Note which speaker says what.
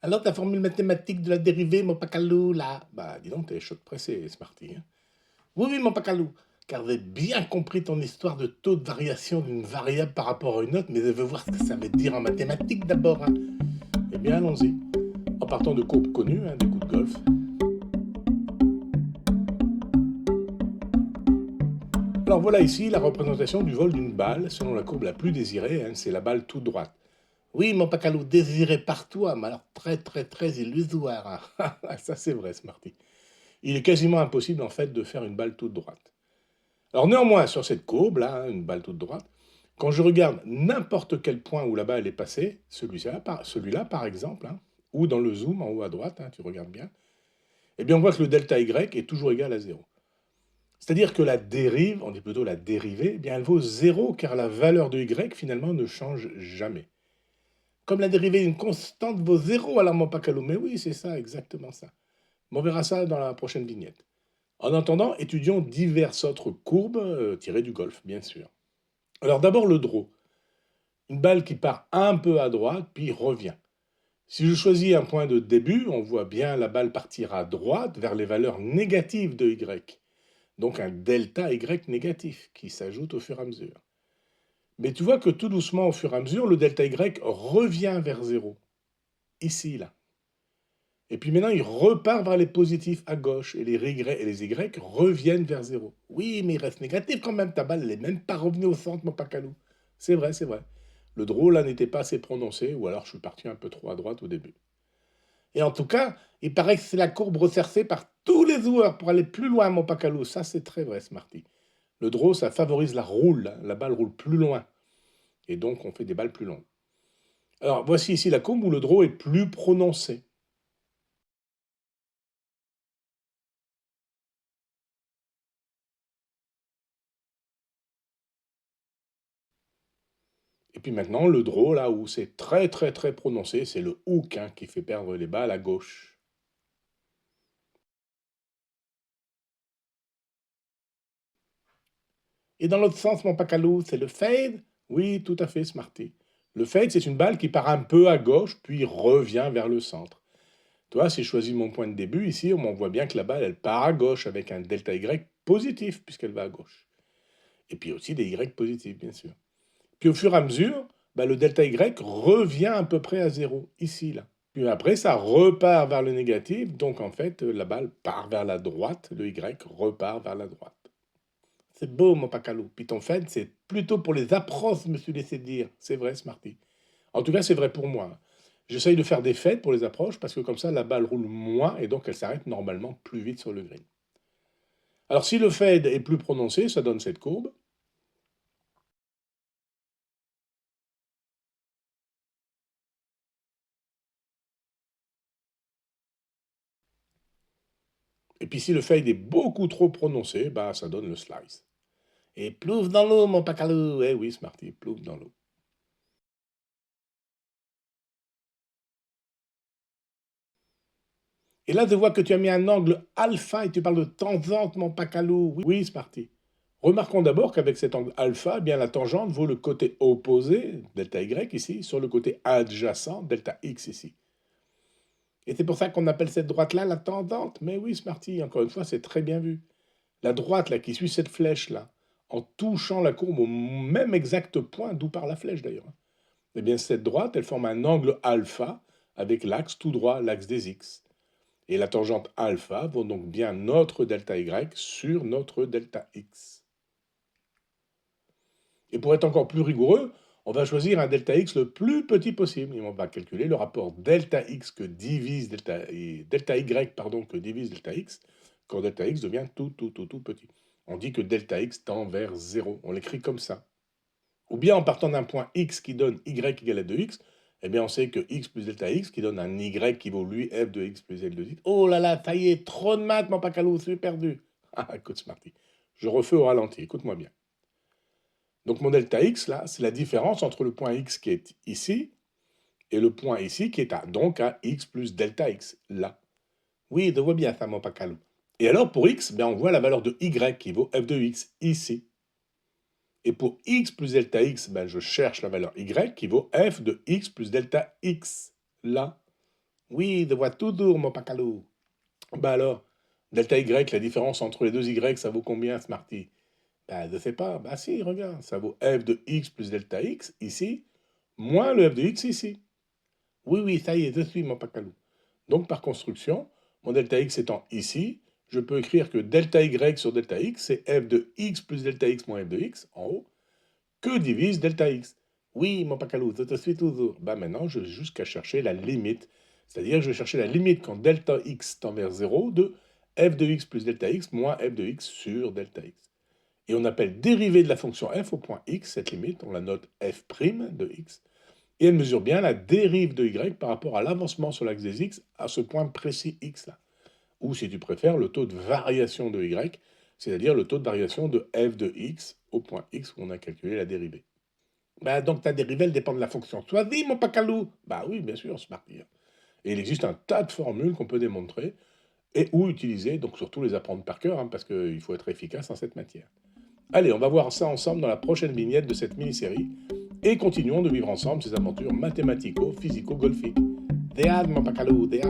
Speaker 1: Alors, ta formule mathématique de la dérivée, mon pacalou, là? Bah, dis donc, t'es chaud de pressé, Smarty, hein. Oui, oui, mon pacalou, car j'ai bien compris ton histoire de taux de variation d'une variable par rapport à une autre, mais je veux voir ce que ça veut dire en mathématiques d'abord, hein. Eh bien, allons-y. En partant de courbes connues, hein, des coups de golf. Alors voilà ici la représentation du vol d'une balle selon la courbe la plus désirée, hein, c'est la balle toute droite. Oui, mon pacalou, désiré par toi, mais alors très très très illusoire, hein. Ça c'est vrai, Smarty. Il est quasiment impossible en fait de faire une balle toute droite. Alors néanmoins, sur cette courbe là, hein, une balle toute droite, quand je regarde n'importe quel point où la balle est passée, celui-là par exemple, hein, ou dans le zoom en haut à droite, hein, tu regardes bien, eh bien on voit que le delta y est toujours égal à 0. C'est-à-dire que la dérive, on dit plutôt la dérivée, eh bien elle vaut 0 car la valeur de y finalement ne change jamais. Comme la dérivée d'une constante vaut 0, alors mon pacalou, mais oui, c'est ça, exactement ça. Mais on verra ça dans la prochaine vignette. En attendant, étudions diverses autres courbes tirées du golf, bien sûr. Alors d'abord le draw. Une balle qui part un peu à droite, puis revient. Si je choisis un point de début, on voit bien la balle partir à droite vers les valeurs négatives de y. Donc un delta y négatif qui s'ajoute au fur et à mesure. Mais tu vois que tout doucement, au fur et à mesure, le delta y revient vers 0. Ici, là. Et puis maintenant, il repart vers les positifs à gauche, et les y reviennent vers 0. Oui, mais il reste négatif quand même, ta balle, elle n'est même pas revenue au centre, mon pacalou. C'est vrai, c'est vrai. Le draw, là, n'était pas assez prononcé, ou alors je suis parti un peu trop à droite au début. Et en tout cas, il paraît que c'est la courbe recherchée par tous les joueurs pour aller plus loin, mon pacalou. Ça, c'est très vrai, Smarty. Le draw, ça favorise la roule, la balle roule plus loin, et donc on fait des balles plus longues. Alors, voici ici la courbe où le draw est plus prononcé. Et puis maintenant, le draw, là où c'est très très très prononcé, c'est le hook hein, qui fait perdre les balles à gauche. Et dans l'autre sens, mon pacalou, c'est le fade. Oui, tout à fait, Smarty. Le fade, c'est une balle qui part un peu à gauche, puis revient vers le centre. Tu vois, si je choisis mon point de début, ici, on voit bien que la balle, elle part à gauche avec un delta Y positif, puisqu'elle va à gauche. Et puis aussi des Y positifs, bien sûr. Puis au fur et à mesure, bah, le delta Y revient à peu près à 0, ici, là. Puis après, ça repart vers le négatif, donc en fait, la balle part vers la droite, le Y repart vers la droite. C'est beau, mon pacalou. Puis ton fait, c'est plutôt pour les approches, je me suis laissé dire. C'est vrai, Smarty. En tout cas, c'est vrai pour moi. J'essaye de faire des fades pour les approches, parce que comme ça, la balle roule moins, et donc elle s'arrête normalement plus vite sur le green. Alors si le fade est plus prononcé, ça donne cette courbe. Et puis si le fade est beaucoup trop prononcé, bah, ça donne le slice. Et plouf dans l'eau, mon pacalou. Eh oui, Smarty, plouf dans l'eau. Et là, je vois que tu as mis un angle alpha et tu parles de tangente, mon pacalou. Oui, oui, c'est parti. Remarquons d'abord qu'avec cet angle alpha, eh bien, la tangente vaut le côté opposé, delta y ici, sur le côté adjacent, delta x ici. Et c'est pour ça qu'on appelle cette droite-là la tangente. Mais oui, Smarty, encore une fois, c'est très bien vu. La droite là qui suit cette flèche-là, en touchant la courbe au même exact point, d'où part la flèche d'ailleurs, eh bien cette droite, elle forme un angle alpha avec l'axe tout droit, l'axe des x. Et la tangente alpha vaut donc bien notre delta y sur notre delta x. Et pour être encore plus rigoureux, on va choisir un delta x le plus petit possible. Et on va calculer le rapport delta x que divise delta y pardon, que divise delta x, quand delta x devient tout petit. On dit que delta x tend vers 0. On l'écrit comme ça. Ou bien en partant d'un point x qui donne y égale à 2x, eh bien on sait que x plus delta x qui donne un y qui vaut lui f de x plus l de x. Oh là là, ça y est, trop de maths, mon pacalou, je suis perdu. Ah, écoute, Smarty, je refais au ralenti, écoute-moi bien. Donc mon delta x, là, c'est la différence entre le point x qui est ici et le point ici qui est donc à x plus delta x, là. Oui, je vois bien ça, mon pacalou. Et alors pour x, ben, on voit la valeur de y qui vaut f de x ici. Et pour x plus delta x, ben, je cherche la valeur y qui vaut f de x plus delta x, là. Oui, je vois toujours, mon pacalou. Bah alors, delta Y, la différence entre les deux Y, ça vaut combien, Smarty? Bah, je sais pas. Bah si, regarde, ça vaut f de x plus delta x, ici, moins le f de x ici. Oui, oui, ça y est, je suis, mon pacalou. Donc, par construction, mon delta x étant ici, je peux écrire que delta y sur delta x, c'est f de x plus delta x moins f de x, en haut, que divise delta x. Oui, mon pacalou, je te suis toujours. Bah maintenant, je n'ai juste qu'à chercher la limite. C'est-à-dire, je vais chercher la limite quand delta x tend vers 0 de f de x plus delta x moins f de x sur delta x. Et on appelle dérivée de la fonction f au point x, cette limite, on la note f' de x, et elle mesure bien la dérive de y par rapport à l'avancement sur l'axe des x à ce point précis x là. Ou si tu préfères, le taux de variation de y, c'est-à-dire le taux de variation de f de x au point x où on a calculé la dérivée. Bah donc ta dérivée, elle dépend de la fonction. Choisis, mon pacalou. Bah oui, bien sûr, Smarty. Et il existe un tas de formules qu'on peut démontrer et ou utiliser, donc surtout les apprendre par cœur, parce qu'il faut être efficace en cette matière. Allez, on va voir ça ensemble dans la prochaine vignette de cette mini-série et continuons de vivre ensemble ces aventures mathématico-physico-golfiques. Des mon pacalou, des